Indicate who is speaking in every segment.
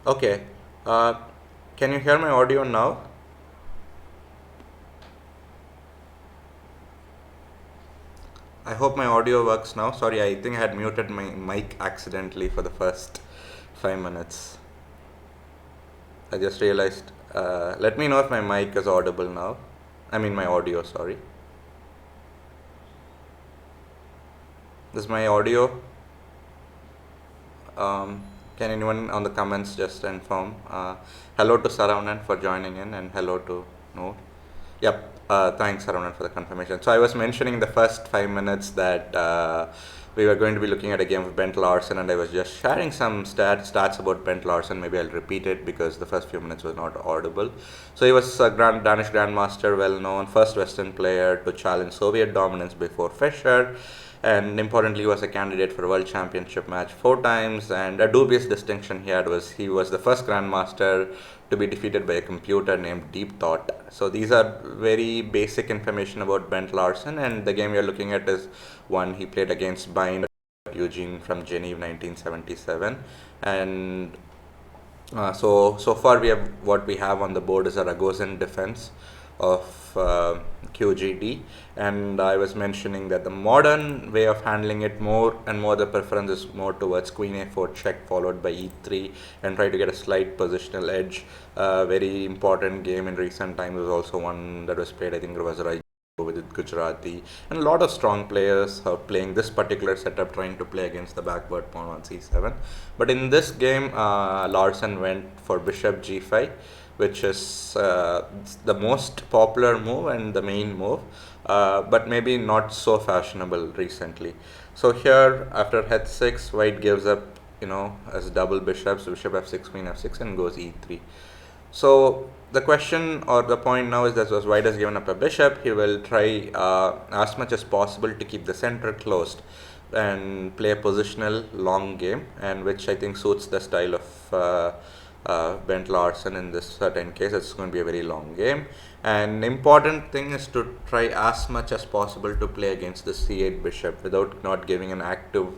Speaker 1: Okay. Uh, can you hear my audio now? I hope my audio works now. Sorry, I think I had muted my mic accidentally for the first 5 minutes. I just realized. Let me know if my mic is audible now. I mean, my audio, sorry. This is my audio. Um, can anyone on the comments just inform? Hello to Saravanan for joining in, and hello to Noor. Yep. Thanks, Saravanan, for the confirmation. So I was mentioning in the first 5 minutes that we were going to be looking at a game of Bent Larsen, and I was just sharing some stats about Bent Larsen. Maybe I'll repeat it because the first few minutes was not audible. So he was a Danish Grandmaster, well known, first Western player to challenge Soviet dominance before Fischer, and importantly, he was a candidate for a world championship match 4 times. And a dubious distinction he had was he was the first grandmaster to be defeated by a computer named Deep Thought. So these are very basic information about Bent Larsen, and the game we are looking at is one he played against Byrne Eugene from Geneva 1977. And so far we have what we have on the board is a Ragozin defense of QGD, and I was mentioning that the modern way of handling it more and more the preference is more towards Queen A4 check followed by E3 and try to get a slight positional edge. Very important game in recent times was also one that was played, I think it was with Gujarati, and a lot of strong players are playing this particular setup trying to play against the backward pawn on c7. But in this game, Larsen went for bishop g5, which is the most popular move and the main move, but maybe not so fashionable recently. So here, after h6, white gives up, as double bishops, bishop f6, queen f6, and goes e3. So the question or the point now is that as white has given up a bishop, he will try as much as possible to keep the center closed and play a positional long game, and which I think suits the style of Bent Larsen in this certain case. It's going to be a very long game, and important thing is to try as much as possible to play against the c8 bishop without not giving an active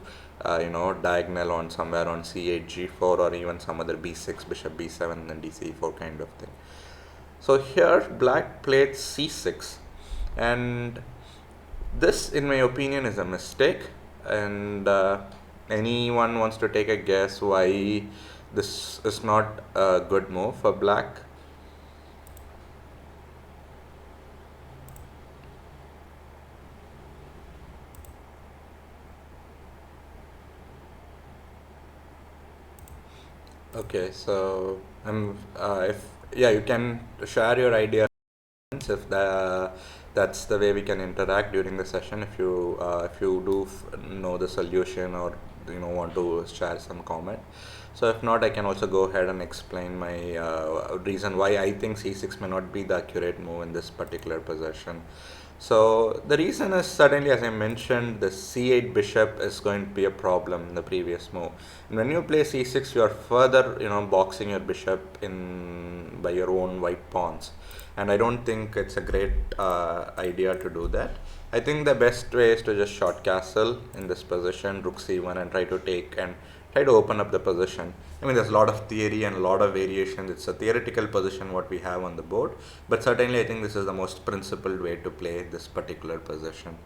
Speaker 1: diagonal on somewhere on c8 g4 or even some other b6 bishop b7 and then dc4 kind of thing. So here black played c6, and this in my opinion is a mistake, and anyone wants to take a guess why this is not a good move for black? Okay, so if you can share your idea if that's the way we can interact during the session. If you do know the solution or want to share some comment. So if not, I can also go ahead and explain my reason why I think c6 may not be the accurate move in this particular position. So the reason is certainly, as I mentioned, the c8 bishop is going to be a problem in the previous move. And when you play c6, you are further, boxing your bishop in by your own white pawns. And I don't think it's a great idea to do that. I think the best way is to just short castle in this position, rook c1, and try to open up the position. I mean, there's a lot of theory and a lot of variations. It's a theoretical position what we have on the board, but certainly I think this is the most principled way to play this particular position.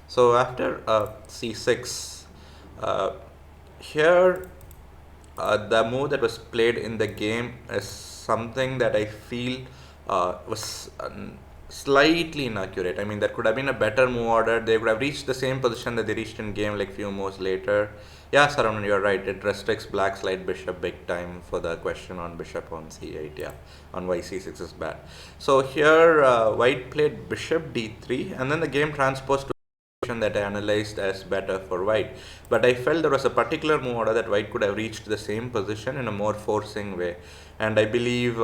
Speaker 1: So after c6, uh, here the move that was played in the game is something that I feel was slightly inaccurate. I mean, there could have been a better move order. They could have reached the same position that they reached in game like few moves later. Yeah, Saravanan, you're right. It restricts black slide bishop big time for the question on bishop on c8. Yeah, on why c6 is bad. So here, white played bishop d3, and then the game transposed to that I analyzed as better for white. But I felt there was a particular move order that white could have reached the same position in a more forcing way. And I believe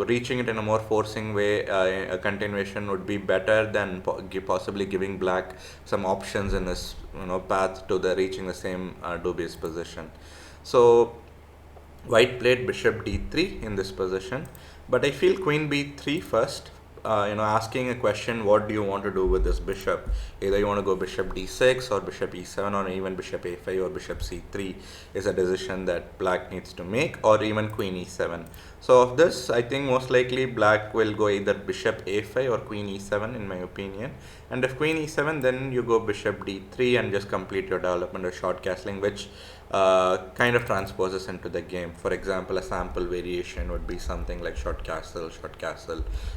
Speaker 1: reaching it in a more forcing way, a continuation would be better than possibly giving black some options in this path to the reaching the same dubious position. So white played bishop d3 in this position, but I feel queen b3 first, asking a question, what do you want to do with this bishop? Either you want to go bishop d6 or bishop e7 or even bishop a5 or bishop c3 is a decision that black needs to make, or even queen e7. So of this, I think most likely black will go either bishop a5 or queen e7 in my opinion. And if queen e7, then you go bishop d3 and just complete your development of short castling, which kind of transposes into the game. For example, a sample variation would be something like short castle,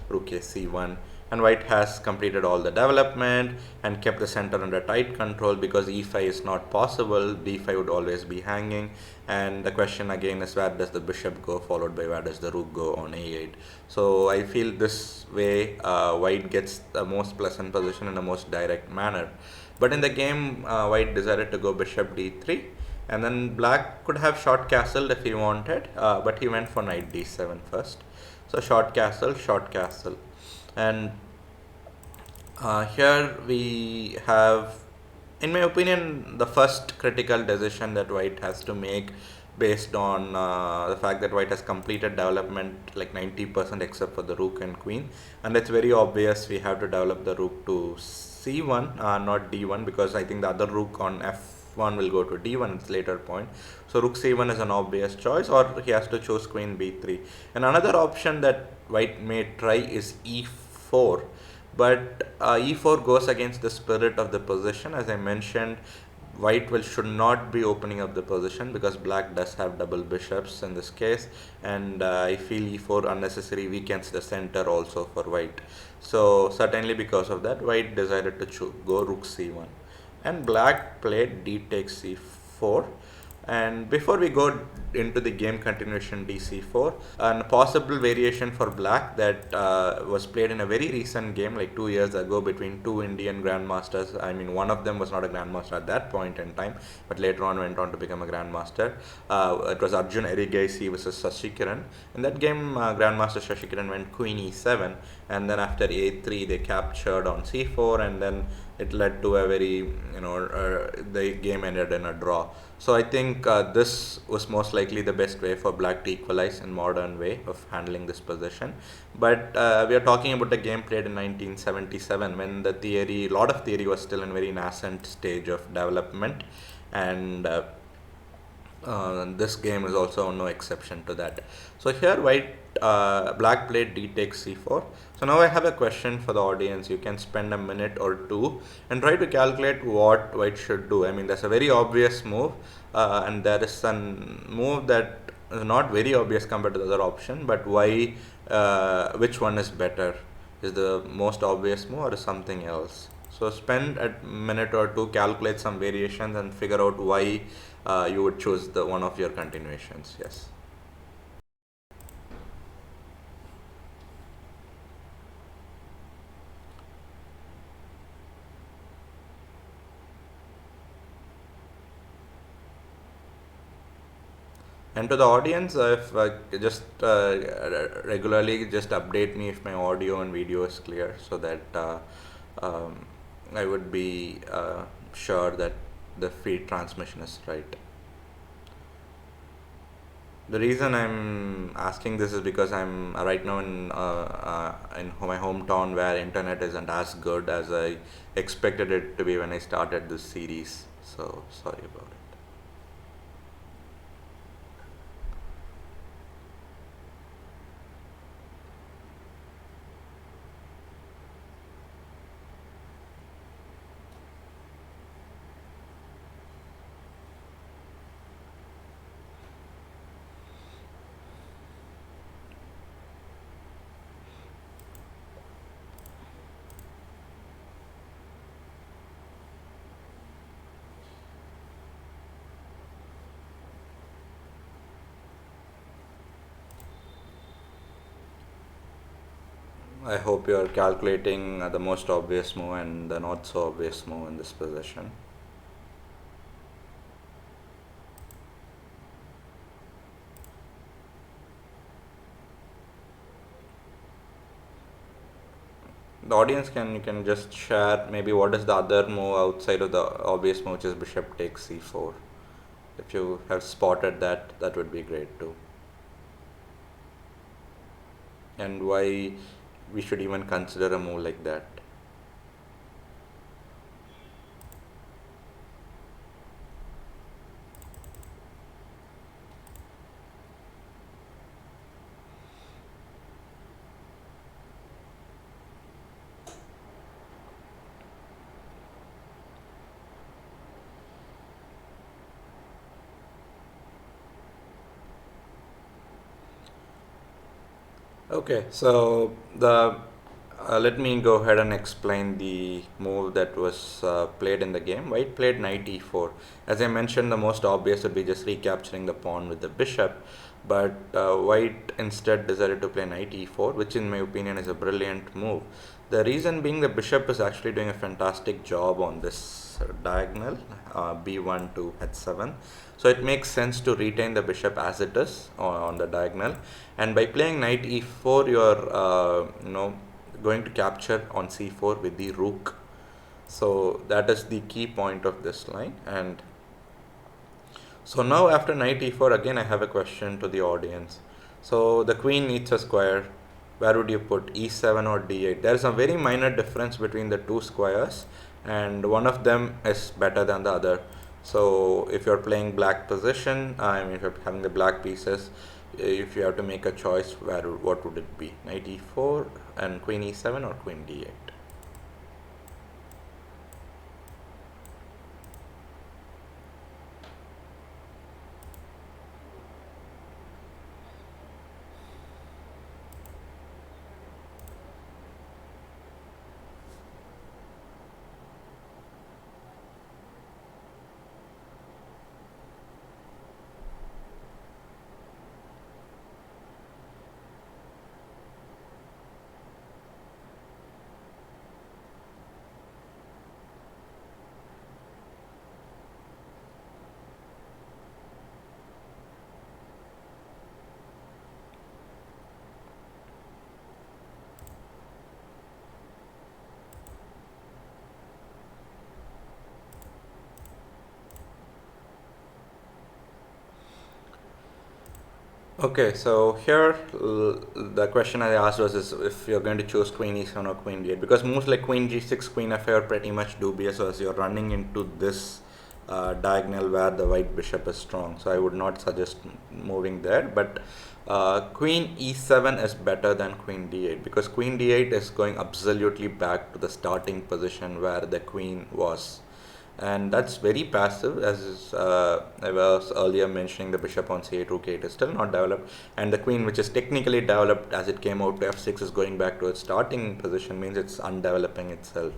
Speaker 1: rook a c1, and white has completed all the development and kept the center under tight control because e5 is not possible. d5 would always be hanging, and the question again is where does the bishop go, followed by where does the rook go on a8. So I feel this way white gets the most pleasant position in the most direct manner. But in the game, white decided to go bishop d3, and then black could have short castled if he wanted, but he went for knight d7 first. So short castle, and here we have, in my opinion, the first critical decision that white has to make, based on the fact that white has completed development like 90% except for the rook and queen, and it's very obvious we have to develop the rook to c1, not d1, because I think the other rook on f1 will go to d1 at a later point. So rook c1 is an obvious choice, or he has to choose queen b3. And another option that white may try is e4, but e4 goes against the spirit of the position. As I mentioned, white should not be opening up the position because black does have double bishops in this case, and I feel e4 unnecessary weakens the center also for white. So certainly because of that, white decided to go rook c1, and black played d takes c4. And before we go into the game continuation dc4, a possible variation for black that was played in a very recent game like 2 years ago between two Indian grandmasters. I mean, one of them was not a grandmaster at that point in time, but later on went on to become a grandmaster. It was Arjun Erigaisi versus Sasikiran. In that game, grandmaster Sasikiran went queen e7, and then after a3 they captured on c4, and then it led to a very, the game ended in a draw. So I think this was most likely the best way for black to equalize in modern way of handling this position. But we are talking about a game played in 1977 when a lot of theory was still in very nascent stage of development, and this game is also no exception to that. So here black played d takes c4. So now I have a question for the audience. You can spend a minute or two and try to calculate what white should do. I mean, there's a very obvious move, and there is a move that is not very obvious compared to the other option, but why, which one is better? Is the most obvious move or is something else? So spend a minute or two, calculate some variations and figure out why you would choose the one of your continuations. Yes. And to the audience, if just regularly just update me if my audio and video is clear, so that um, I would be sure that the feed transmission is right. The reason I'm asking this is because I'm right now in my hometown where internet isn't as good as I expected it to be when I started this series. So sorry about it. I hope you are calculating the most obvious move and the not so obvious move in this position. The audience can just share maybe what is the other move outside of the obvious move, which is bishop takes c4. If you have spotted that, that would be great too. And why we should even consider a move like that. Okay, so the let me go ahead and explain the move that was played in the game. White played knight e4. As I mentioned, the most obvious would be just recapturing the pawn with the bishop, but White instead decided to play knight e4, which in my opinion is a brilliant move. The reason being the bishop is actually doing a fantastic job on this diagonal, b1 to h7. So it makes sense to retain the bishop as it is on the diagonal, and by playing knight e4, you are going to capture on c4 with the rook. So that is the key point of this line. And so now after knight e4, again I have a question to the audience. So the queen needs a square. Where would you put, e7 or d8? There is a very minor difference between the two squares, and one of them is better than the other. So if you're playing black position, I mean if you're having the black pieces, if you have to make a choice, what would it be? Knight e4 and queen e7 or queen d8? Okay, so here the question I asked was is if you're going to choose queen e7 or queen d8, because moves like queen g6, queen f5 are pretty much dubious as you're running into this diagonal where the white bishop is strong. So I would not suggest moving there, but queen e7 is better than queen d8, because queen d8 is going absolutely back to the starting position where the queen was, and that's very passive. As I was earlier mentioning, the bishop on c8 rook 8 is still not developed, and the queen, which is technically developed as it came out to f6, is going back to its starting position, means it's undeveloping itself.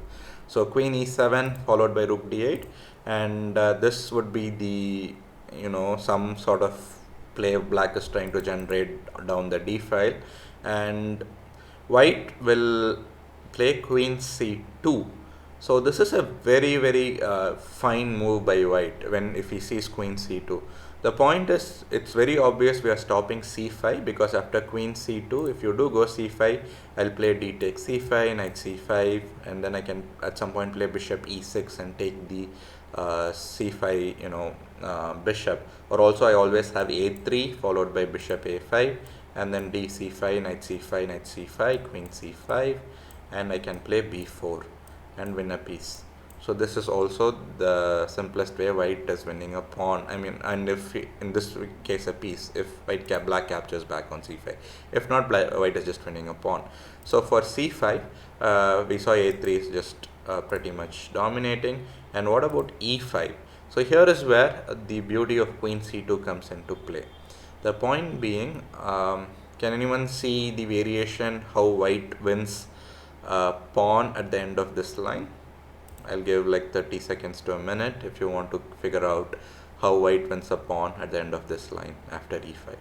Speaker 1: So queen e7 followed by rook d8, and this would be the some sort of play black is trying to generate down the d file, and white will play queen c2. So this is a very fine move by white when if he sees queen c2. The point is, it's very obvious we are stopping c5, because after queen c2, if you do go c5, I'll play d takes c5, knight c5, and then I can at some point play bishop e6 and take the c5 bishop. Or also I always have a3 followed by bishop a5, and then d c5, knight c5, knight c5, queen c5, and I can play b4 and win a piece. So this is also the simplest way white is winning a pawn. I mean, and if in this case a piece, if black captures back on c5, if not, white is just winning a pawn. So for c5, we saw a3 is just pretty much dominating. And what about e5? So here is where the beauty of queen c2 comes into play. The point being, can anyone see the variation how white wins pawn at the end of this line? I'll give like 30 seconds to a minute if you want to figure out how white wins a pawn at the end of this line after e5.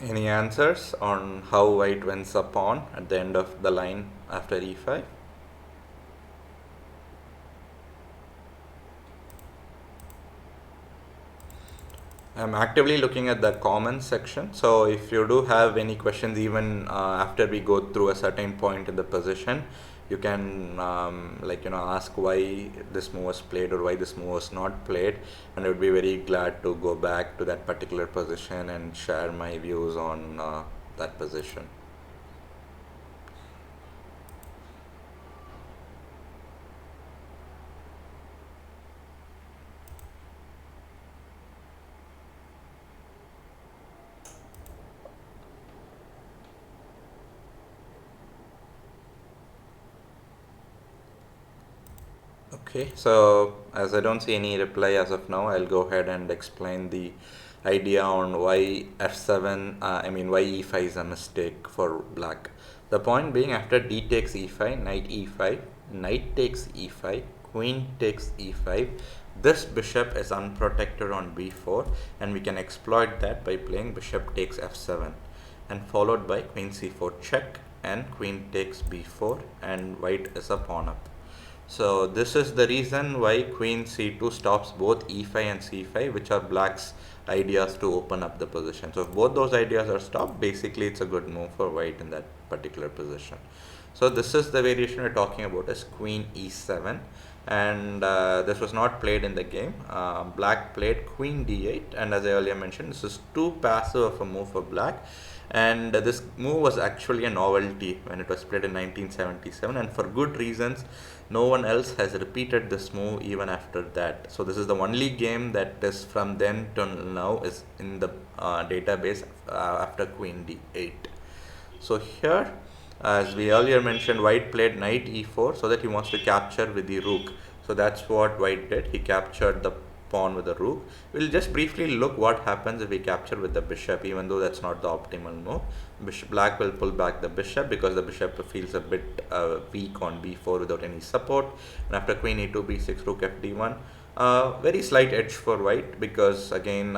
Speaker 1: Any answers on how white wins a pawn at the end of the line after e5? I'm actively looking at the comments section. So if you do have any questions, even after we go through a certain point in the position, you can ask why this move was played or why this move was not played, and I would be very glad to go back to that particular position and share my views on that position. Okay, so as I don't see any reply as of now, I'll go ahead and explain the idea on why f7, why e5 is a mistake for black. The point being, after d takes e5, knight e5, knight takes e5, queen takes e5, this bishop is unprotected on b4, and we can exploit that by playing bishop takes f7, and followed by queen c4 check, and queen takes b4, and white is a pawn up. So this is the reason why queen c2 stops both e5 and c5, which are black's ideas to open up the position. So if both those ideas are stopped, basically it's a good move for white in that particular position. So this is the variation we're talking about as queen e7, and this was not played in the game. Black played queen d8, and as I earlier mentioned, this is too passive of a move for black, and this move was actually a novelty when it was played in 1977, and for good reasons. No one else has repeated this move even after that. So this is the only game that is from then till now is in the database after queen d8. So here, as we earlier mentioned, white played knight e4 so that he wants to capture with the rook. So that's what white did. He captured the pawn with the rook. We'll just briefly look what happens if we capture with the bishop, even though that's not the optimal move. Black will pull back the bishop because the bishop feels a bit weak on b4 without any support. And after queen e2, b6, rook fd1. Very slight edge for white because again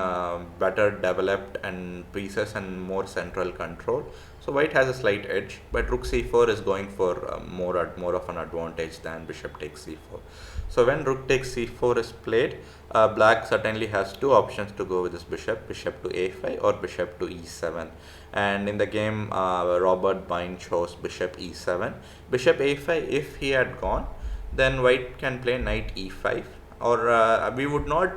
Speaker 1: better developed and pieces and more central control. So white has a slight edge, but rook c4 is going for more of an advantage than bishop takes c4. So when rook takes c4 is played, black certainly has two options to go with this bishop: bishop to a5 or bishop to e7. And in the game, Robert Byrne chose bishop e7. Bishop a5, if he had gone, then white can play knight e5, or we would not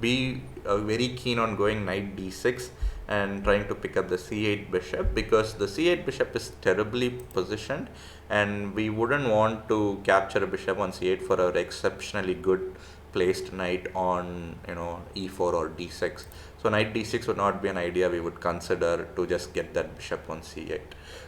Speaker 1: be very keen on going knight d6 and trying to pick up the c8 bishop, because the c8 bishop is terribly positioned, and we wouldn't want to capture a bishop on c8 for our exceptionally good placed knight on e4 or d6. So knight d6 would not be an idea we would consider to just get that bishop on c8.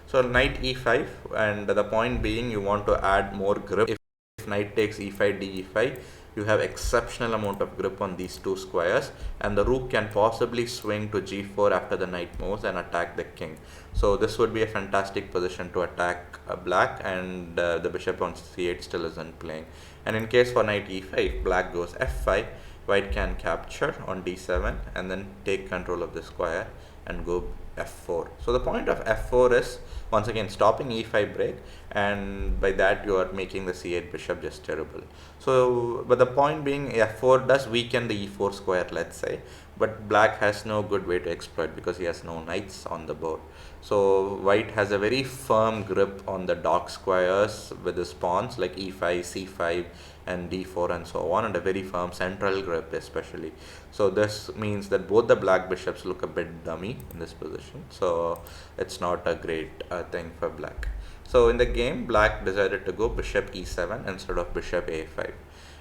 Speaker 1: So knight e5, and the point being, you want to add more grip. If knight takes e5 d e5, you have exceptional amount of grip on these two squares, and the rook can possibly swing to g4 after the knight moves and attack the king. So this would be a fantastic position to attack black, and the bishop on c8 still isn't playing. And in case for knight e5, black goes f5, white can capture on d7 and then take control of the square and go f4. So the point of f4 is once again stopping e5 break, and by that you are making the c8 bishop just terrible. So but the point being, f4 does weaken the e4 square, let's say, but black has no good way to exploit because he has no knights on the board. So white has a very firm grip on the dark squares with his pawns like e5, c5 and d4 and so on, and a very firm central grip especially. So this means that both the black bishops look a bit dummy in this position, so it's not a great thing for black. So in the game, black decided to go bishop e7 instead of bishop a5.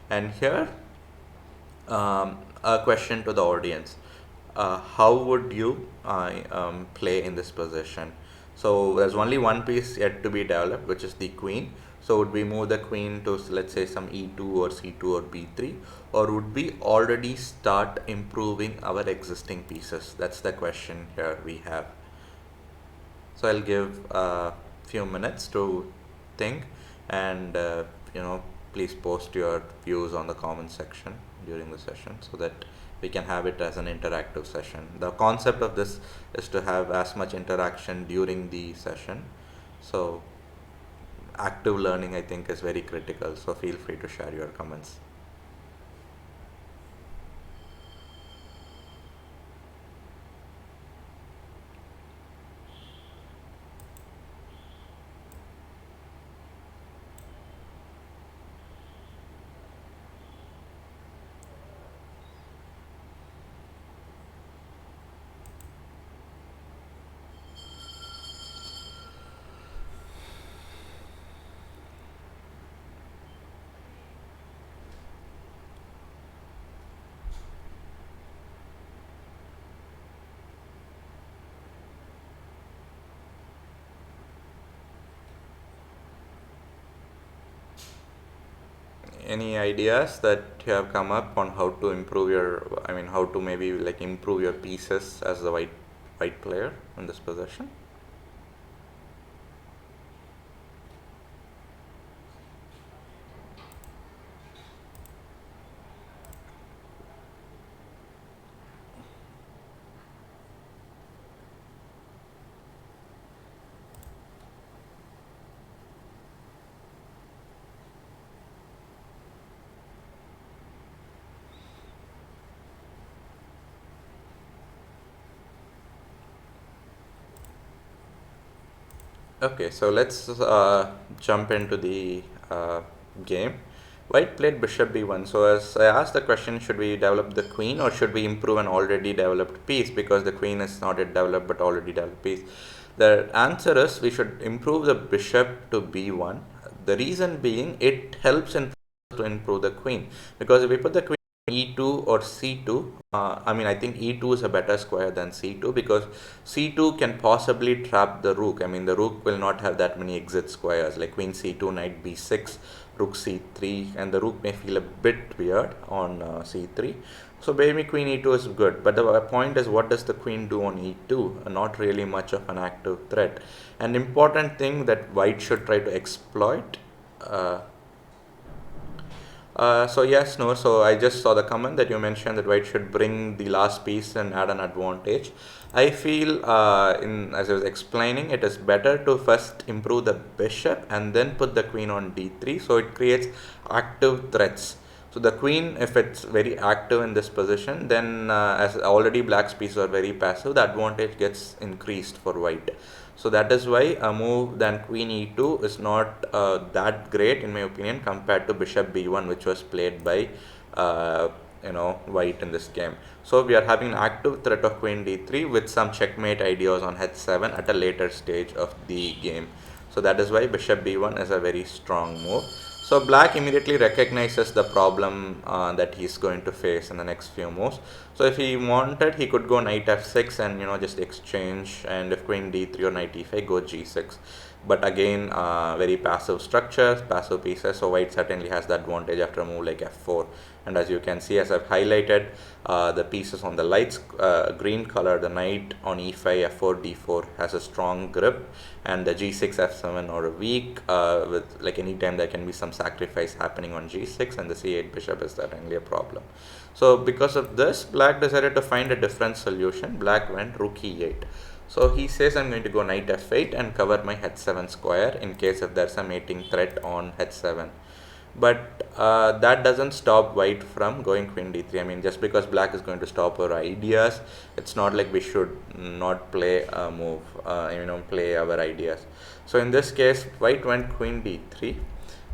Speaker 1: And here a question to the audience: how would you play in this position? So there's only one piece yet to be developed, which is the queen. So would we move the queen to, let's say, some e2 or c2 or b3, or would we already start improving our existing pieces? That's the question here we have. So I'll give a few minutes to think, and please post your views on the comment section during the session so that we can have it as an interactive session. The concept of this is to have as much interaction during the session. So active learning, I think, is very critical. So feel free to share your comments. any ideas that you have come up on how to improve your, I mean, how to maybe like improve your pieces as the white player in this position? Okay, so let's jump into the game. White played bishop b1. So as I asked the question, should we develop the queen or should we improve an already developed piece, because the queen is not yet developed but already developed piece? The answer is we should improve the bishop to b1. The reason being it helps in to improve the queen, because if we put the queen e2 or c2, I mean, I think e2 is a better square than c2, because c2 can possibly trap the rook. I mean, the rook will not have that many exit squares, like queen c2, knight b6, rook c3, and the rook may feel a bit weird on c3. So maybe queen e2 is good, but the point is, what does the queen do on e2? Not really much of an active threat. An important thing that white should try to exploit. So yes, no. So I just saw the comment that you mentioned that white should bring the last piece and add an advantage. I feel, as I was explaining, it is better to first improve the bishop and then put the queen on d3. So it creates active threats. So the queen, if it's very active in this position, then as already black's pieces are very passive, the advantage gets increased for white. So that is why a move than queen e2 is not that great in my opinion compared to bishop b1, which was played by uh, white in this game. So we are having an active threat of queen d3 with some checkmate ideas on h7 at a later stage of the game. So that is why bishop b1 is a very strong move. So black immediately recognizes the problem that he's going to face in the next few moves. So if he wanted, he could go knight f6 and just exchange, and if queen d3 or knight e5, go g6. But again, very passive structures, passive pieces. So white certainly has the advantage after a move like f4. And as you can see, as I've highlighted, the pieces on the light green color, the knight on e5, f4, d4 has a strong grip, and the g6, f7 are weak. With like any time there can be some sacrifice happening on g6, and the c8 bishop is certainly a problem. So because of this, black decided to find a different solution. Black went rook e8. So he says, I'm going to go knight f8 and cover my h7 square in case if there's a mating threat on h7. But that doesn't stop white from going queen d3. I mean, just because black is going to stop our ideas, it's not like we should not play a move, play our ideas. So in this case, white went queen d3,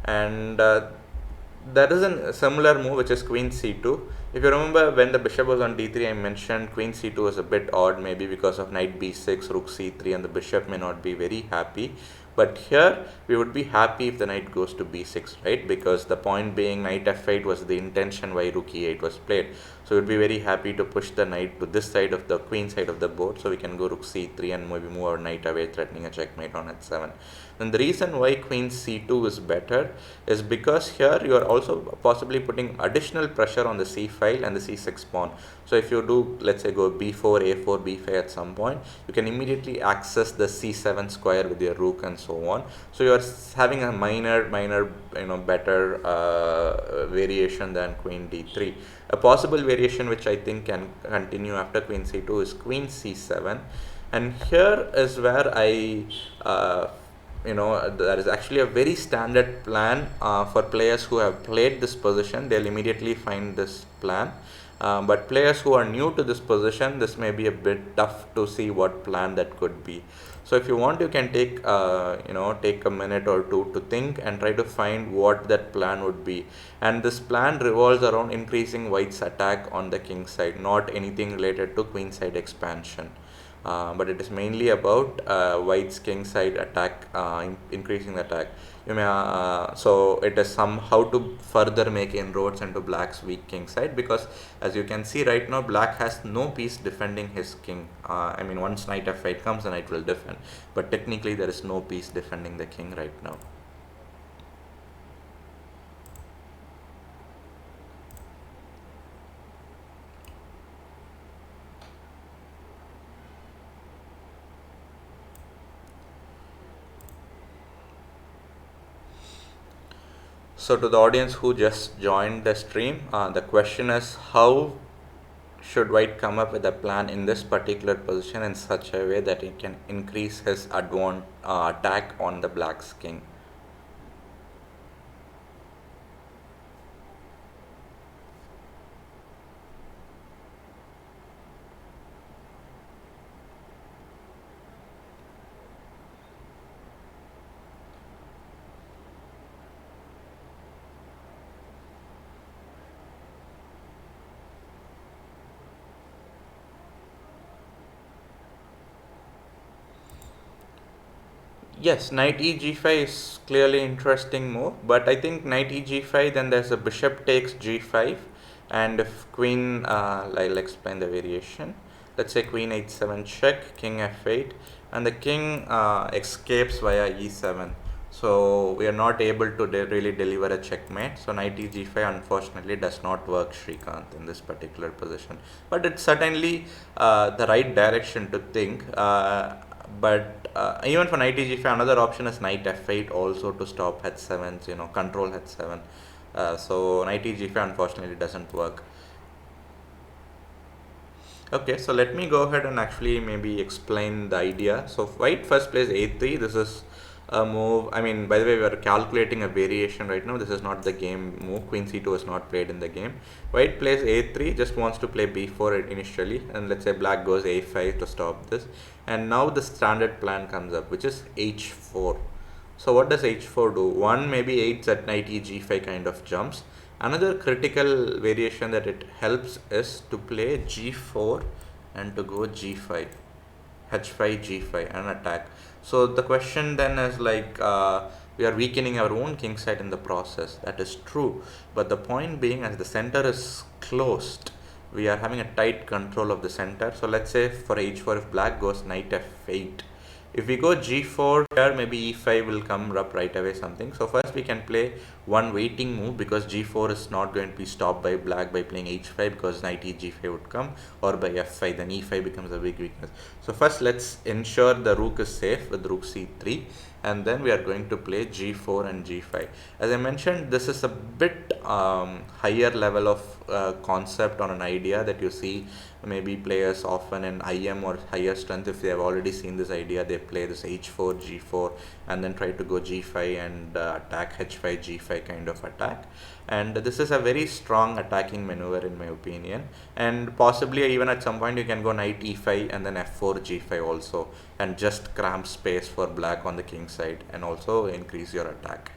Speaker 1: and there is a similar move which is queen c2. If you remember, when the bishop was on d3, I mentioned queen c2 was a bit odd, maybe because of knight b6, rook c3, and the bishop may not be very happy. But here we would be happy if the knight goes to b6, right? Because the point being, knight f8 was the intention why rook e8 was played. So we'd be very happy to push the knight to this side of the queen side of the board, so we can go rook c3 and maybe move our knight away, threatening a checkmate on h7. And the reason why queen c2 is better is because here you are also possibly putting additional pressure on the c file and the c6 pawn. So if you do, let's say, go b4, a4, b5 at some point, you can immediately access the c7 square with your rook and so on. So you are having a minor better variation than queen d3. A possible variation which I think can continue after queen c2 is queen c7, and here is where I that is actually a very standard plan for players who have played this position. They'll immediately find this plan. But players who are new to this position, this may be a bit tough to see what plan that could be. So if you want, you can take take a minute or two to think and try to find what that plan would be. And this plan revolves around increasing white's attack on the king side, not anything related to queen side expansion. But it is mainly about white's king side attack, increasing the attack. So it is somehow to further make inroads into black's weak king side, because as you can see right now, black has no piece defending his king. I mean, once knight f8 comes, the knight will defend, but technically there is no piece defending the king right now. So to the audience who just joined the stream, the question is, how should white come up with a plan in this particular position in such a way that it can increase his attack on the black's king? Yes, knight e g5 is clearly interesting move, but I think knight e g5, then there's a bishop takes g5, and if queen, I'll explain the variation. Let's say queen h7 check, king f8, and the king escapes via e7. So we are not able to really deliver a checkmate. So knight e g5 unfortunately does not work, Shrikant, in this particular position. But it's certainly the right direction to think. But even for knight e5, another option is knight f8 also to stop h7, control h7. So knight e5 unfortunately doesn't work. Okay, so let me go ahead and actually maybe explain the idea. So white first plays a3. This is a move. I mean, by the way, we are calculating a variation right now. This is not the game move. Queen c2 is not played in the game. White plays a3, just wants to play b4 initially, and let's say black goes a5 to stop this. And now the standard plan comes up, which is h4. So what does h4 do? One, maybe 8 at knight e g5 kind of jumps. Another critical variation that it helps is to play g4 and to go g5, h5, g5 and attack. So the question then is like, we are weakening our own king side in the process. That is true, but the point being, as the center is closed, we are having a tight control of the center. So let's say for h4, if black goes knight f8, if we go g4 here, maybe e5 will come up right away something. So first we can play one waiting move, because g4 is not going to be stopped by black by playing h5, because knight e g5 would come, or by f5, then e5 becomes a big weakness. So first let's ensure the rook is safe with rook c3, and then we are going to play g4 and g5. As I mentioned, this is a bit higher level of concept on an idea that you see maybe players often in IM or higher strength. If they have already seen this idea, they play this h4, g4, and then try to go g5 and attack h5, g5 kind of attack. And this is a very strong attacking maneuver in my opinion, and possibly even at some point you can go knight e5 and then f4, g5 also, and just cramp space for black on the king side and also increase your attack.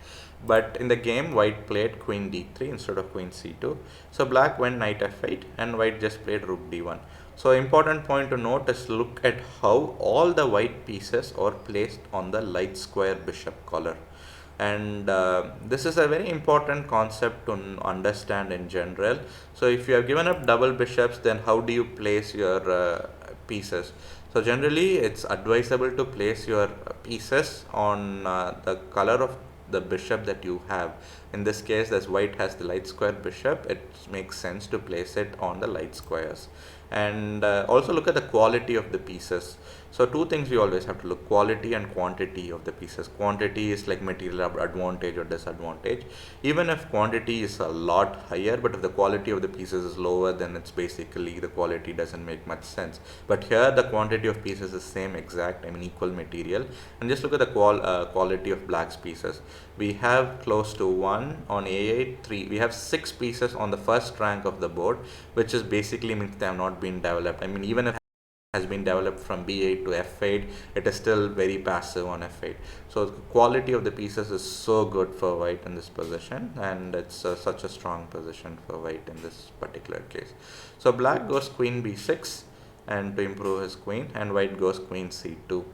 Speaker 1: But in the game, white played queen d3 instead of queen c2. So black went knight f8 and white just played rook d1. So important point to note is look at how all the white pieces are placed on the light square bishop collar. And this is a very important concept to understand in general. So if you have given up double bishops, then how do you place your pieces? So generally it's advisable to place your pieces on the color of the bishop that you have. In this case, as white has the light square bishop, it makes sense to place it on the light squares. And also look at the quality of the pieces. So two things we always have to look: quality and quantity of the pieces. Quantity is like material advantage or disadvantage. Even if quantity is a lot higher, but if the quality of the pieces is lower, then it's basically the quality doesn't make much sense. But here the quantity of pieces is same exact, I mean equal material. And just look at the quality of black's pieces. We have close to 1 on a8, 3. We have 6 pieces on the first rank of the board, which is basically means they have not been developed. I mean, even if has been developed from b8 to f8, it is still very passive on f8. So the quality of the pieces is so good for white in this position, and it's such a strong position for white in this particular case. So black goes queen b6 and to improve his queen, and white goes queen c2.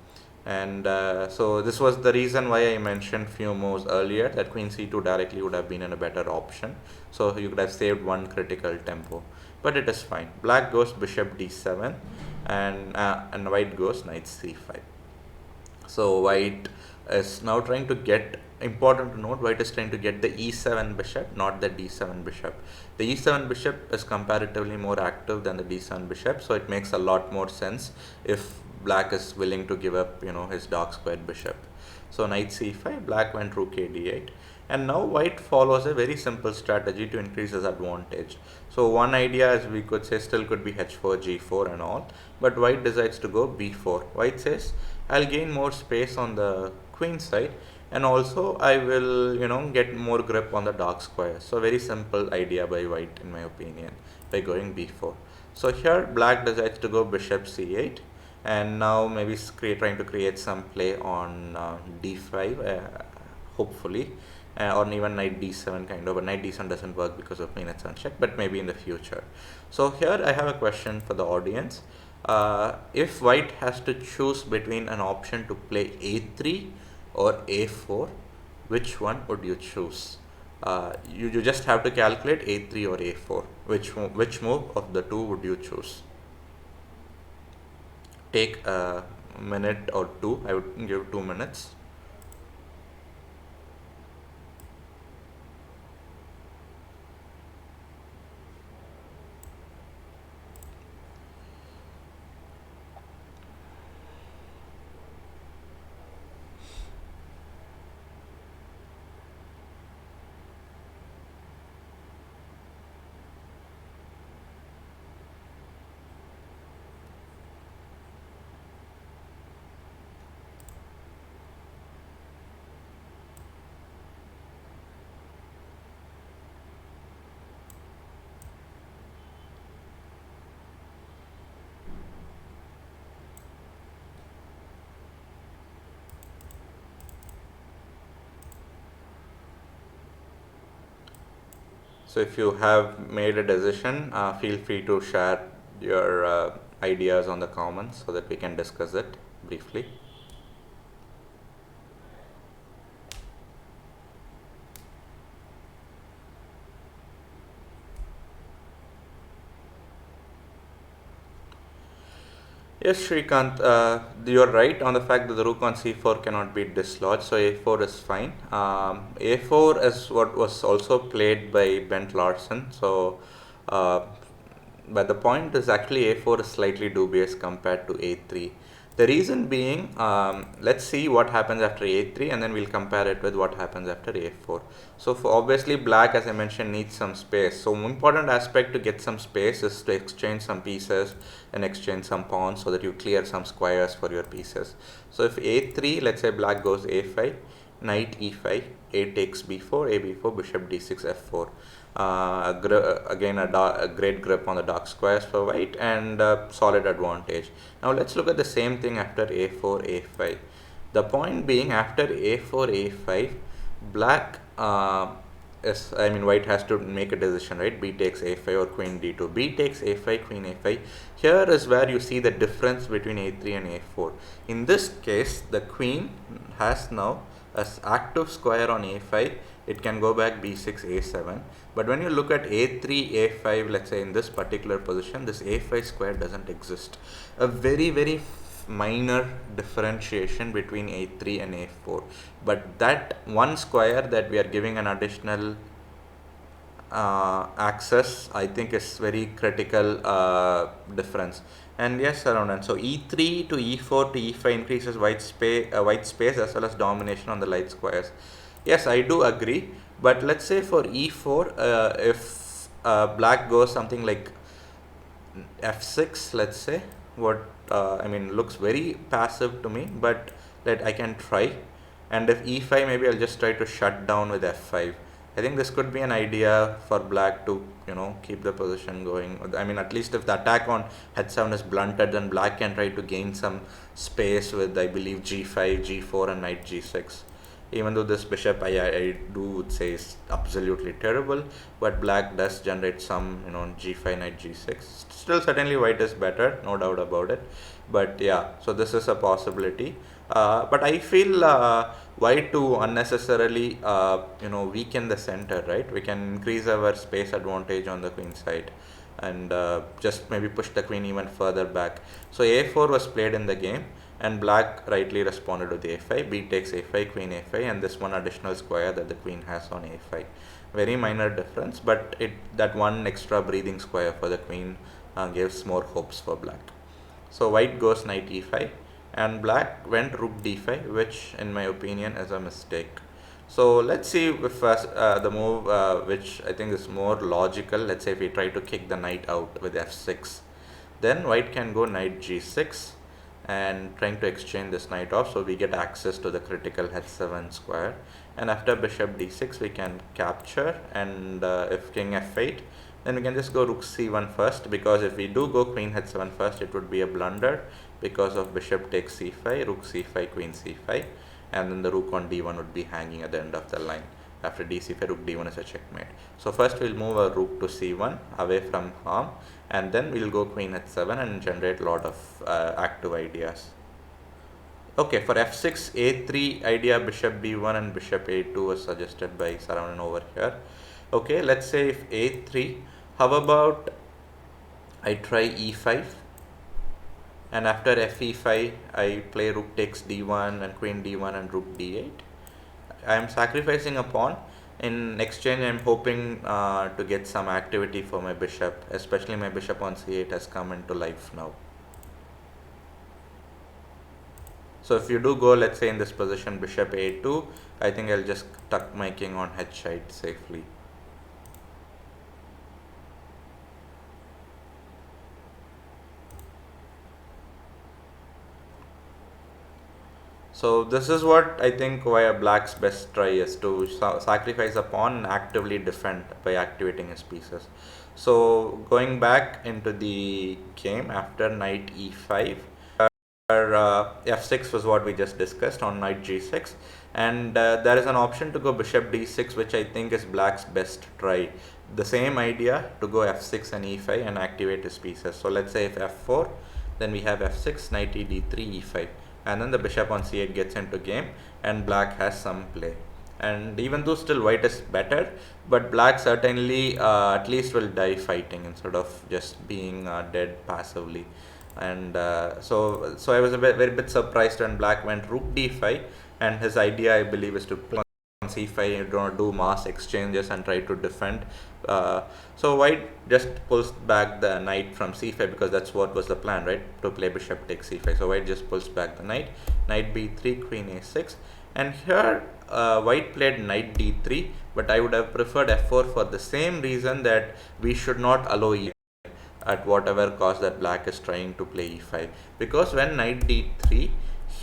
Speaker 1: And so this was the reason why I mentioned few moves earlier, that queen c2 directly would have been a better option. So you could have saved one critical tempo, but it is fine. Black goes bishop d7, and white goes knight c5. So white is now trying to get, important to note, white is trying to get the e7 bishop, not the d7 bishop. The e7 bishop is comparatively more active than the d7 bishop, so it makes a lot more sense if black is willing to give up, his dark squared bishop. So knight c5, black went rook a d8. And now white follows a very simple strategy to increase his advantage. So one idea, as we could say, still could be h4, g4 and all, but white decides to go b4. White says, I'll gain more space on the queen side, and also I will, get more grip on the dark square. So very simple idea by white in my opinion, by going b4. So here black decides to go bishop c8, and now maybe trying to create some play on d5, hopefully, or even knight d7 kind of. But knight d7 doesn't work because of minutes unchecked, but maybe in the future. So here I have a question for the audience. If white has to choose between an option to play a3 or a4, which one would you choose? You just have to calculate a3 or a4. Which move of the two would you choose? Take a minute or two. I would give 2 minutes. So if you have made a decision, feel free to share your ideas on the comments so that we can discuss it briefly. Yes, Shrikant, you're right on the fact that the rook on c4 cannot be dislodged, so a4 is fine. A4 is what was also played by Bent Larsen, so uh, but the point is actually a4 is slightly dubious compared to a3. The reason being, let's see what happens after a3 and then we'll compare it with what happens after a4. So for obviously black, as I mentioned, needs some space. So important aspect to get some space is to exchange some pieces and exchange some pawns so that you clear some squares for your pieces. So if a3, let's say black goes a5, knight e5, a takes b4, a b4, bishop d6, f4. Again a great grip on the dark squares for white and solid advantage. Now let's look at the same thing after a4 a5. The point being, after a4 a5, black white has to make a decision, right? B takes a5 or queen d2. B takes a5, queen a5. Here is where you see the difference between a3 and a4. In this case, the queen has now as active square on a5. It can go back b6, a7. But when you look at a3, a5, let's say in this particular position, this a5 square doesn't exist. A very, very minor differentiation between a3 and a4. But that one square that we are giving an additional access, I think is very critical difference. And yes, around, and so e3 to e4 to e5 increases white space as well as domination on the light squares. Yes, I do agree, but let's say for e4, if black goes something like f6, let's say, what looks very passive to me, but that I can try. And if e5, maybe I'll just try to shut down with f5. I think this could be an idea for black to keep the position going. At least if the attack on h7 is blunted, then black can try to gain some space with, I believe, g5, g4 and knight g6. Even though this bishop I do would say is absolutely terrible, but black does generate some g5, knight g6. Still, certainly white is better, no doubt about it. But yeah, so this is a possibility. But I feel white to unnecessarily weaken the center, right? We can increase our space advantage on the queen side and just maybe push the queen even further back. So a4 was played in the game, and black rightly responded with a5, b takes a5, queen a5, and this one additional square that the queen has on a5. Very minor difference, but that one extra breathing square for the queen gives more hopes for black. So white goes knight e5, and black went rook d5, which in my opinion is a mistake. So let's see if the move which I think is more logical. Let's say if we try to kick the knight out with f6, then white can go knight g6 and trying to exchange this knight off, so we get access to the critical h7 square. And after bishop d6 we can capture, and if king f8, then we can just go rook c1 first, because if we do go queen h7 first, it would be a blunder because of bishop takes c5, rook c5, queen c5, and then the rook on d1 would be hanging at the end of the line. After dc5, rook d1 is a checkmate. So first we'll move our rook to c1 away from harm, and then we'll go queen h7 and generate a lot of active ideas. Okay, for f6, a3 idea, bishop b1 and bishop a2 was suggested by Saravanan over here. Okay, let's say if a3, how about I try e5, and after fe5 I play rook takes d1 and queen d1 and rook d8. I am sacrificing a pawn. In exchange, I am hoping to get some activity for my bishop, especially my bishop on c8 has come into life now. So if you do go, let's say in this position, bishop a2, I think I'll just tuck my king on h8 safely. So this is what I think why a black's best try is to sacrifice a pawn and actively defend by activating his pieces. So going back into the game after knight e5, f6 was what we just discussed on knight g6, and there is an option to go bishop d6, which I think is black's best try. The same idea to go f6 and e5 and activate his pieces. So let's say if f4, then we have f6, knight e d3, e5, and then the bishop on c8 gets into game and black has some play. And even though still white is better, but black certainly at least will die fighting instead of just being dead passively. And so I was very bit surprised when black went rook d5, and his idea I believe is to play on c5, do mass exchanges and try to defend. So white just pulls back the knight from c5, because that's what was the plan, right, to play bishop takes c5. So white just pulls back the knight, knight b3, queen a6, and here white played knight d3, but I would have preferred f4 for the same reason that we should not allow e at whatever cost that black is trying to play e5, because when knight d3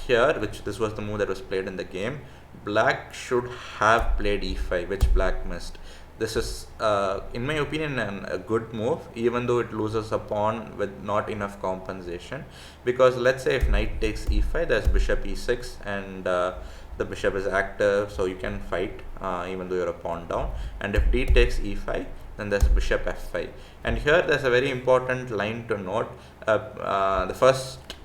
Speaker 1: here, which this was the move that was played in the game, black should have played e5, which black missed. This is in my opinion a good move, even though it loses a pawn with not enough compensation, because let's say if knight takes e5, there's bishop e6, and the bishop is active, so you can fight even though you're a pawn down. And if d takes e5, then there's bishop f5. And here there's a very important line to note. The first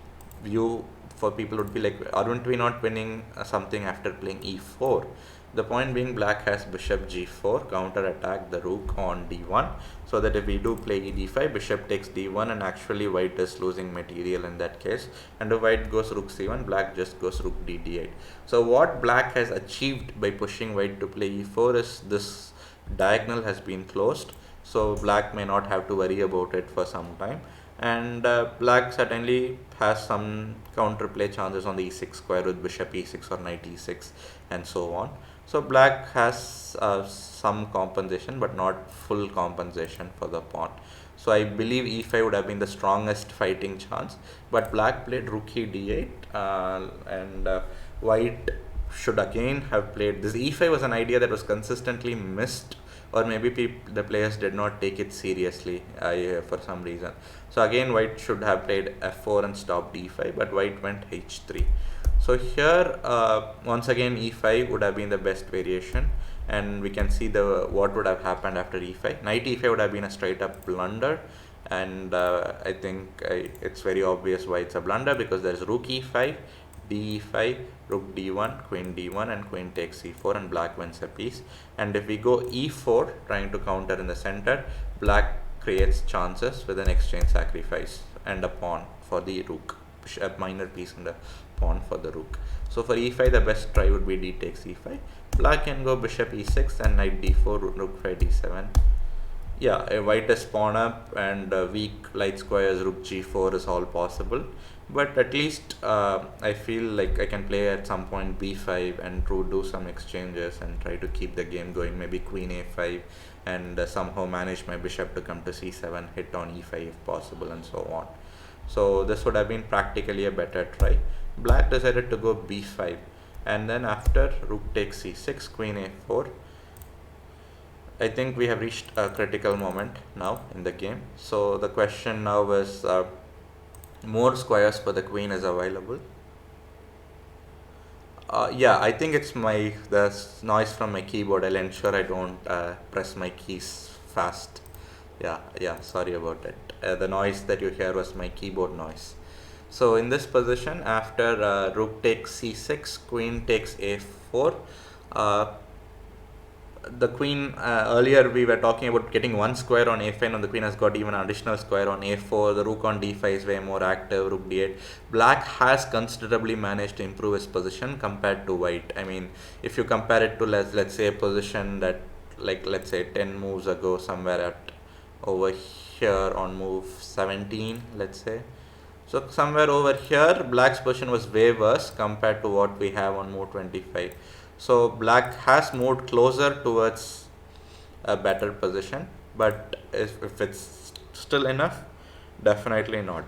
Speaker 1: view for people would be like, aren't we not winning something after playing e4? The point being, black has bishop g4, counter attack the rook on d1, so that if we do play e d5, bishop takes d1, and actually white is losing material in that case. And if white goes rook c1, black just goes rook d d8. So what black has achieved by pushing white to play e4 is this diagonal has been closed, so black may not have to worry about it for some time. And black certainly has some counterplay chances on the e6 square with bishop e6 or knight e6 and so on. So black has some compensation, but not full compensation for the pawn. So I believe e5 would have been the strongest fighting chance, but black played rook e d8, and white should again have played this. E5 was an idea that was consistently missed, or maybe the players did not take it seriously for some reason. So again, white should have played f4 and stopped e5, but white went h3. So here once again e5 would have been the best variation, and we can see what would have happened after e5. Knight e5 would have been a straight up blunder, and I think it's very obvious why it's a blunder, because there's rook e5, d5, rook d1, queen d1, and queen takes e4, and black wins a piece. And if we go e4 trying to counter in the center, black creates chances with an exchange sacrifice and a pawn for the rook, a minor piece and a pawn for the rook. So for e5, the best try would be d takes e5. Black can go bishop e6 and knight d4, rook 5 d7, Yeah, a white is pawn up and weak light squares rook g4 is all possible. But at least I feel like I can play at some point b5 and to do some exchanges and try to keep the game going. Maybe queen a5 and somehow manage my bishop to come to c7, hit on e5 if possible, and so on. So this would have been practically a better try. Black decided to go b5, and then after rook takes c6, queen a4. I think we have reached a critical moment now in the game. So the question now is, more squares for the queen is available. Yeah, I think it's the noise from my keyboard. I'll ensure I don't press my keys fast. Yeah, sorry about it. The noise that you hear was my keyboard noise. So in this position, after rook takes c6, queen takes a4. Uh, the queen, earlier we were talking about getting one square on a5, and the queen has got even an additional square on a4. The rook on d5 is way more active. Rook d8. Black has considerably managed to improve his position compared to white. I mean, if you compare it to let's say a position that, like, let's say 10 moves ago, somewhere at over here on move 17, let's say. So somewhere over here, black's position was way worse compared to what we have on move 25. So black has moved closer towards a better position, but if it's still enough, definitely not.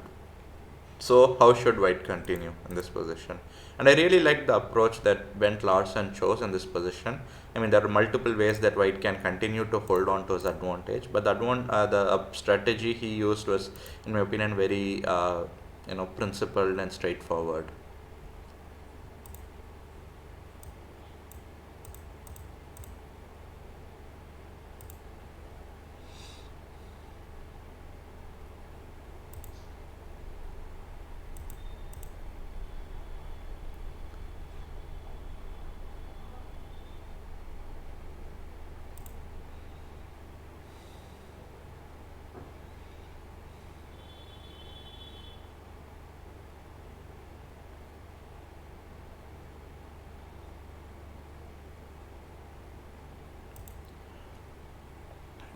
Speaker 1: So how should white continue in this position? And I really like the approach that Larsen chose in this position. I mean, there are multiple ways that white can continue to hold on to his advantage, but the strategy he used was, in my opinion, very principled and straightforward.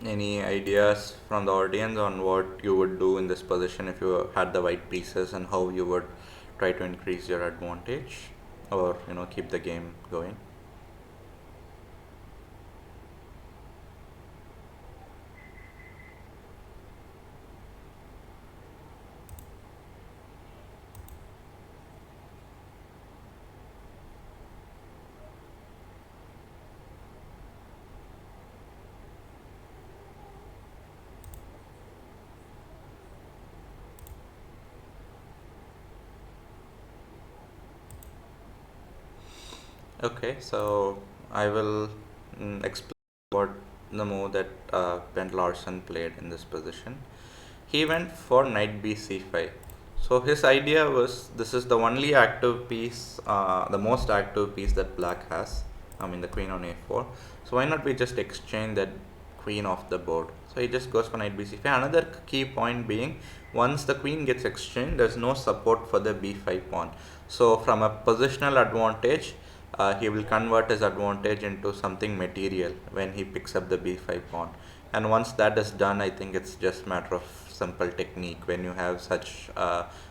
Speaker 1: Any ideas from the audience on what you would do in this position if you had the white pieces, and how you would try to increase your advantage, or keep the game going? Okay, so I will explain what the move that Ben Larsen played in this position. He went for knight b c5. So his idea was, this is the only active piece, the most active piece that black has. I mean, the queen on a4. So why not we just exchange that queen off the board? So he just goes for knight b c5. Another key point being, once the queen gets exchanged, there's no support for the b5 pawn. So from a positional advantage, he will convert his advantage into something material when he picks up the b5 pawn. And once that is done, I think it's just matter of simple technique. When you have such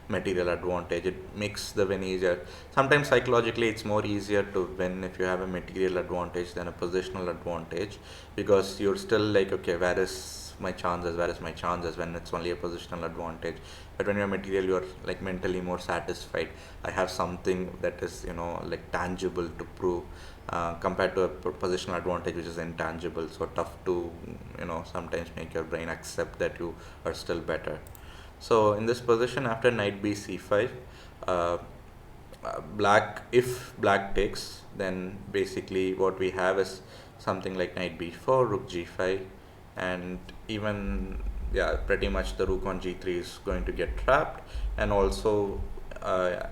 Speaker 1: material advantage, it makes the win easier. Sometimes psychologically it's more easier to win if you have a material advantage than a positional advantage, because you're still like, okay, where is my chances, when it's only a positional advantage. But when you're material, you're like mentally more satisfied. I have something that is like tangible to prove, compared to a positional advantage which is intangible, so tough to sometimes make your brain accept that you are still better. So in this position, after knight b c5, uh, if black takes, then basically what we have is something like knight b4, rook g5, and even, yeah, pretty much the rook on g3 is going to get trapped. And also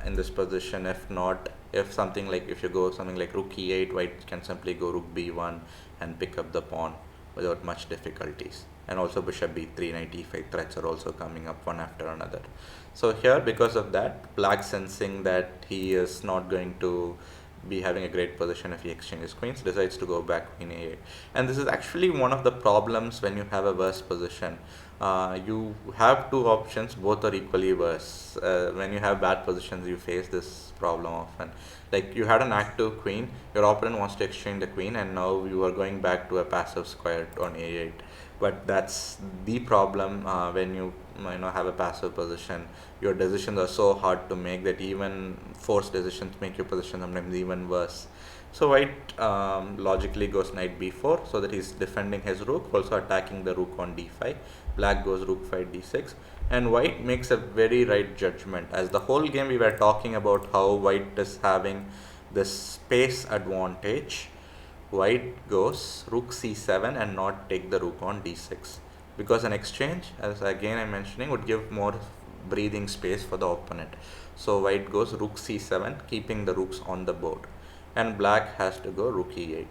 Speaker 1: in this position, if you go something like rook e8, white can simply go rook b1 and pick up the pawn without much difficulties. And also bishop b3, knight e5 threats are also coming up one after another. So here, because of that, black sensing that he is not going to be having a great position if he exchanges queens, decides to go back queen a8. And this is actually one of the problems when you have a worse position. You have two options, both are equally worse. When you have bad positions, you face this problem often. Like you had an active queen, your opponent wants to exchange the queen, and now you are going back to a passive square on a8. But that's the problem when you know have a passive position. Your decisions are so hard to make that even forced decisions make your position sometimes even worse. So white logically goes knight b4, so that he's defending his rook, also attacking the rook on d5. Black goes rook 5 d6, and white makes a very right judgment. As the whole game we were talking about how white is having this space advantage, white goes rook c7 and not take the rook on d6, because an exchange, as again I'm mentioning, would give more breathing space for the opponent. So white goes rook c7, keeping the rooks on the board, and black has to go rook e8.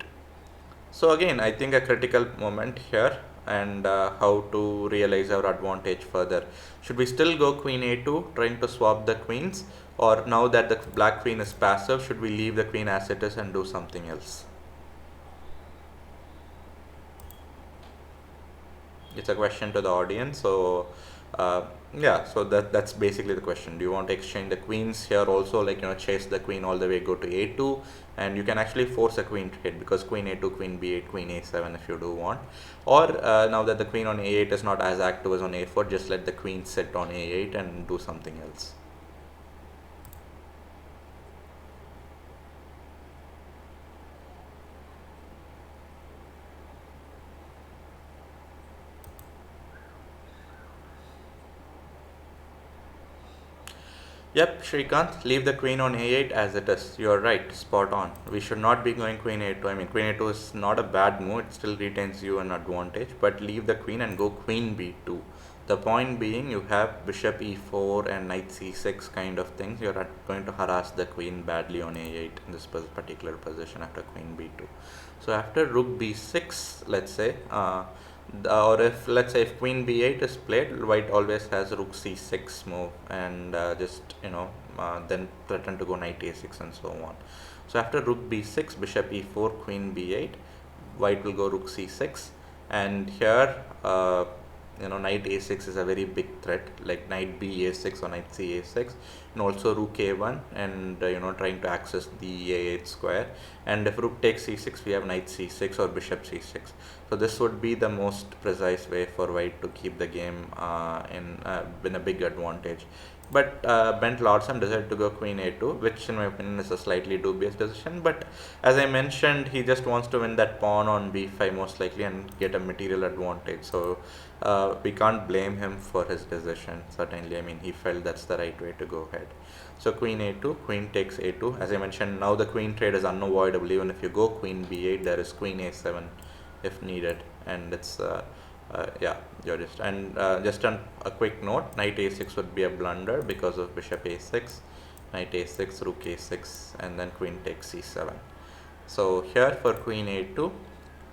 Speaker 1: So again, I think a critical moment here, and how to realize our advantage further. Should we still go queen a2, trying to swap the queens, or now that the black queen is passive, should we leave the queen as it is and do something else? It's a question to the audience. So yeah, so that's basically the question. Do you want to exchange the queens here also, like chase the queen all the way, go to a2, and you can actually force a queen trade, because queen a2, queen b8, queen a7 if you do want. Or now that the queen on a8 is not as active as on a4, just let the queen sit on a8 and do something else. Yep, Shrikant, leave the queen on a8 as it is. You're right, spot on. We should not be going queen a2. I mean, queen a2 is not a bad move, it still retains you an advantage, but leave the queen and go queen b2. The point being, you have bishop e4 and knight c6 kind of things. You're going to harass the queen badly on a8 in this particular position after queen b2. So after rook b6, let's say, or if let's say if queen b8 is played, white always has rook c6 move, and just then threaten to go knight a6 and so on. So after rook b6, bishop e4, queen b8, white will go rook c6, and here knight a6 is a very big threat, like knight b a6 or knight c a6, and also rook a1, and trying to access the a8 square. And if rook takes c6, we have knight c6 or bishop c6. So this would be the most precise way for white to keep the game in a big advantage. But Bent Larsen decided to go queen a2, which in my opinion is a slightly dubious decision. But as I mentioned, he just wants to win that pawn on b5 most likely and get a material advantage. So we can't blame him for his decision. Certainly, I mean, he felt that's the right way to go ahead. So queen a2, queen takes a2. As I mentioned, now the queen trade is unavoidable. Even if you go queen b8, there is queen a7 if needed, and it's yeah, you're just on a quick note, knight a6 would be a blunder because of bishop a6, knight a6, rook a6, and then queen takes c7. So here for queen a2,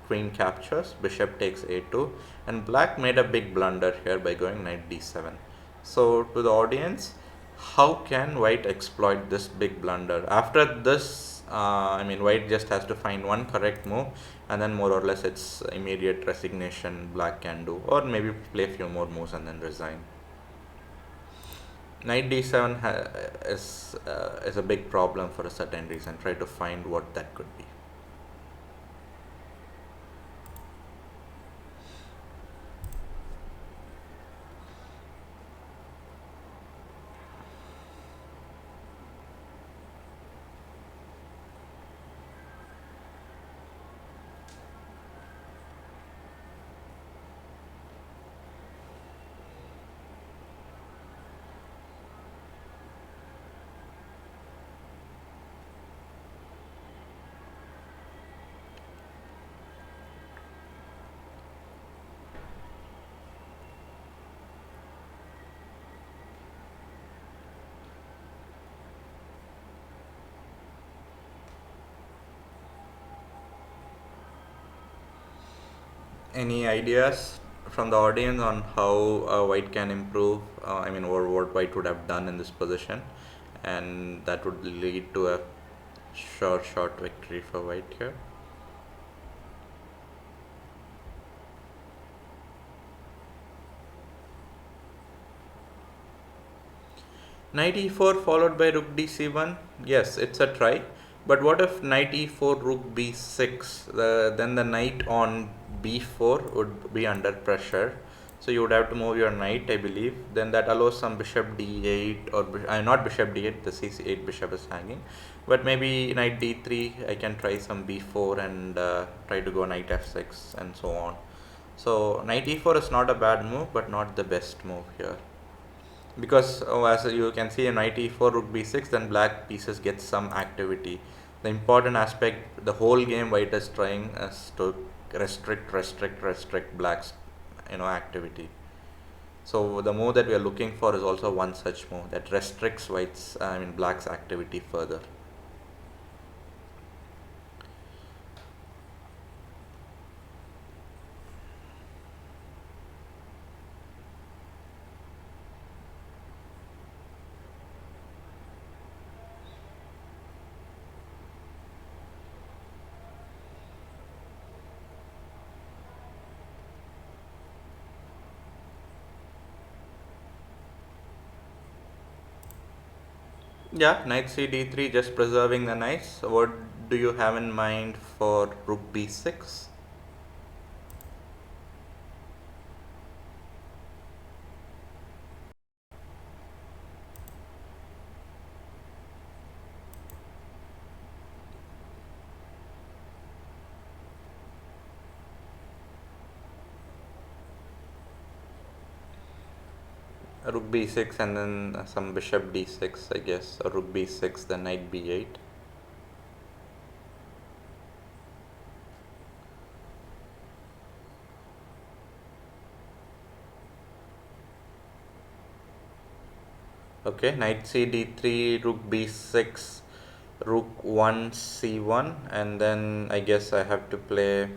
Speaker 1: queen captures, bishop takes a2, and black made a big blunder here by going knight d7. So to the audience, how can white exploit this big blunder? After this, I mean, white just has to find one correct move, and then more or less it's immediate resignation black can do, or maybe play a few more moves and then resign. Knight d7 is a big problem for a certain reason. Try to find what that could be. Any ideas from the audience on how white can improve? I mean, or what white would have done in this position, and that would lead to a Short victory for white here. Knight e4 followed by rook dc1. Yes, it's a try. But what if knight e4 rook b6? Then the knight on b4 would be under pressure. So you would have to move your knight, I believe. Then that allows some bishop d8 or not bishop d8. The c8 bishop is hanging. But maybe knight d3. I can try some b4 and try to go knight f6 and so on. So knight e4 is not a bad move, but not the best move here, because as you can see in knight e4 rook b6, then black pieces get some activity. The important aspect, the whole game white is trying is to restrict black's activity. So the move that we are looking for is also one such move that restricts black's activity further. Yeah, knight c d3, just preserving the knights. So what do you have in mind for rook b6? Rook b6 and then some bishop d6, I guess, or rook b6, then knight b8. Okay, knight c d3, rook b6, rook 1 c1, and then I guess I have to play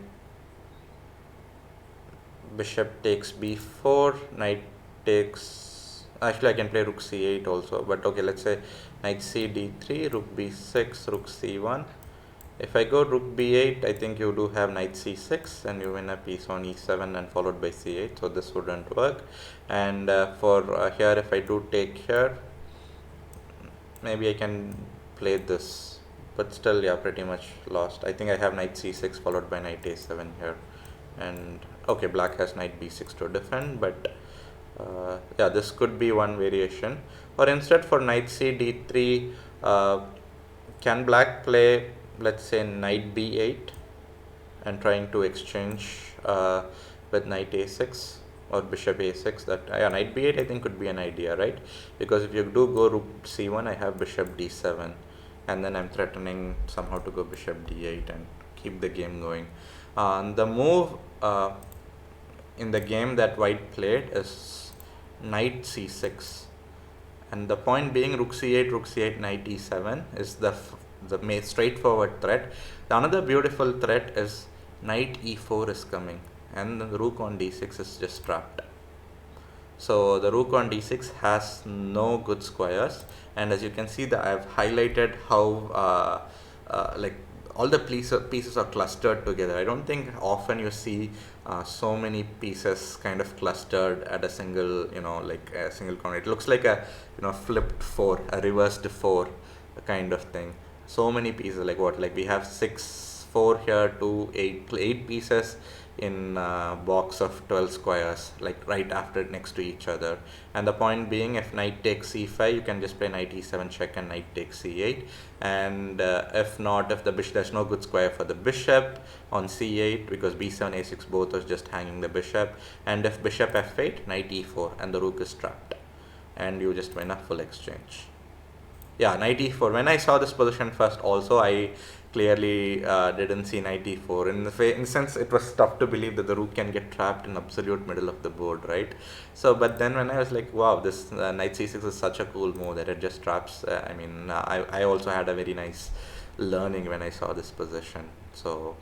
Speaker 1: bishop takes b4, knight takes, actually I can play rook c8 also, but okay, let's say knight c d3, rook b6, rook c1. If I go rook b8, I think you do have knight c6 and you win a piece on e7 and followed by c8, so this wouldn't work. And for here, if I do take here, maybe I can play this, but still, yeah, pretty much lost. I think I have knight c6 followed by knight a7 here, and okay, black has knight b6 to defend, but yeah, this could be one variation. Or instead, for knight c d3, can black play, let's say, knight b8 and trying to exchange with knight a6 or bishop a6? That knight b8 I think could be an idea, right? Because if you do go rook c1, I have bishop d7, and then I'm threatening somehow to go bishop d8 and keep the game going. The move in the game that white played is knight c6, and the point being rook c8, knight e7 is the straightforward threat. The another beautiful threat is knight e4 is coming, and the rook on d6 is just trapped. So the rook on d6 has no good squares, and as you can see, that I've highlighted how like all the pieces are clustered together. I don't think often you see so many pieces kind of clustered at a single, like a single corner. It looks like a flipped 4, a reversed 4 kind of thing. So many pieces, like what, like we have 6 4 here to 8 pieces in a box of 12 squares, like right after next to each other. And the point being, if knight takes c5, you can just play knight e7 check and knight takes c8. And if not, if the bishop, there's no good square for the bishop on c8, because b7 a6 both are just hanging the bishop. And if bishop f8, knight e4, and the rook is trapped, and you just win a full exchange. Yeah, knight e4. When I saw this position first, also I clearly didn't see knight e4. In the sense, it was tough to believe that the rook can get trapped in absolute middle of the board, right? So, but then when I was like, wow, this knight c6 is such a cool move that it just traps. I also had a very nice learning when I saw this position. So,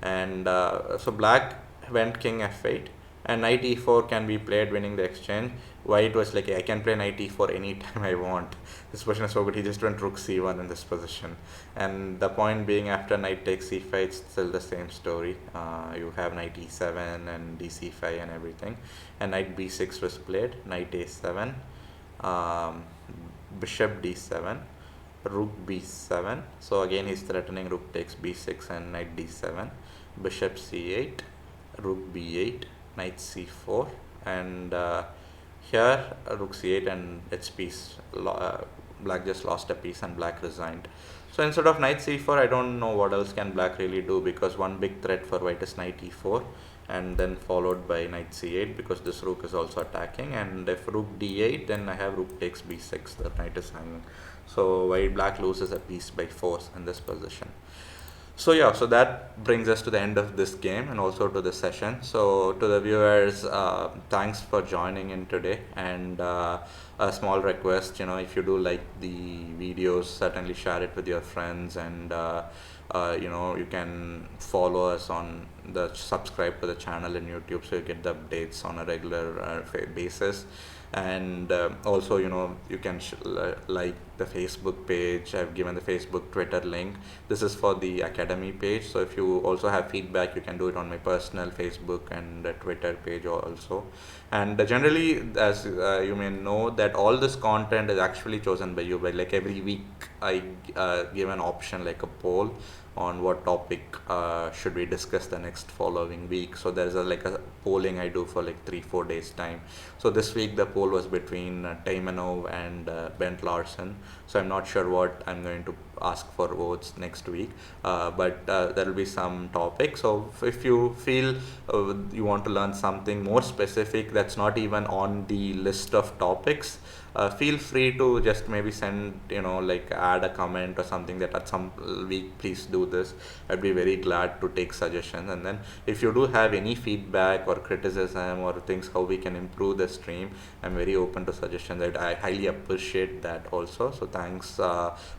Speaker 1: and so black went king f8. and knight e4 can be played winning the exchange. White was like, I can play knight e4 anytime I want. This position is so good. He just went rook c1 in this position. And the point being, after knight takes c5, it's still the same story. You have knight e7 and dc5 and everything. And knight b6 was played, knight a7, bishop d7, rook b7. So again he's threatening rook takes b6 and knight d7, bishop c8, rook b8, knight c4, and here rook c8, and it's piece. Black just lost a piece and black resigned. So instead of knight c4, I don't know what else can black really do, because one big threat for white is knight e4, and then followed by knight c8, because this rook is also attacking. And if rook d8, then I have rook takes b6, the knight is hanging. So white black loses a piece by force in this position. So yeah, so that brings us to the end of this game and also to the session. So to the viewers, thanks for joining in today, and a small request, if you do like the videos, certainly share it with your friends, and you can follow us on subscribe to the channel in YouTube, so you get the updates on a regular basis. And also, you can like the Facebook page. I've given the Facebook Twitter link. This is for the academy page, so if you also have feedback, you can do it on my personal Facebook and Twitter page also. And generally, as you may know, that all this content is actually chosen by you. By like every week I give an option, like a poll, on what topic should we discuss the next following week. So there's a polling I do for like 3-4 days time. So this week the poll was between Taimanov and Bent Larsen. So I'm not sure what I'm going to ask for votes next week, but there will be some topic. So if you feel you want to learn something more specific that's not even on the list of topics, feel free to just maybe send, like add a comment or something that at some week please do this. I'd be very glad to take suggestions. And then if you do have any feedback or criticism or things how we can improve the stream, I'm very open to suggestions. I highly appreciate that also. So thanks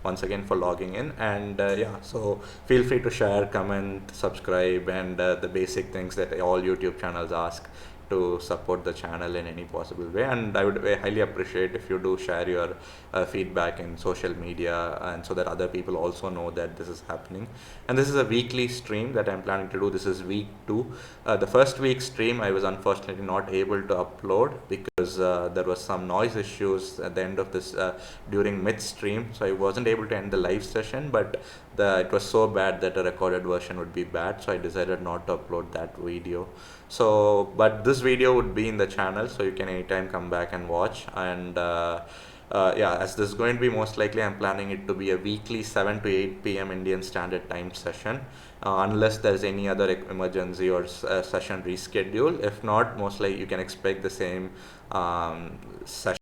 Speaker 1: once again for logging in. And yeah, so feel free to share, comment, subscribe, and the basic things that all YouTube channels ask to support the channel in any possible way. And I would highly appreciate if you do share your feedback in social media, and so that other people also know that this is happening. And this is a weekly stream that I'm planning to do. This is week 2. The first week stream I was unfortunately not able to upload because there was some noise issues at the end of this during mid-stream, so I wasn't able to end the live session, but it was so bad that a recorded version would be bad, so I decided not to upload that video. So but this video would be in the channel, so you can anytime come back and watch. And yeah, as this is going to be most likely, I'm planning it to be a weekly 7 to 8 p.m. Indian Standard Time session, unless there's any other emergency or session reschedule. If not, most likely you can expect the same session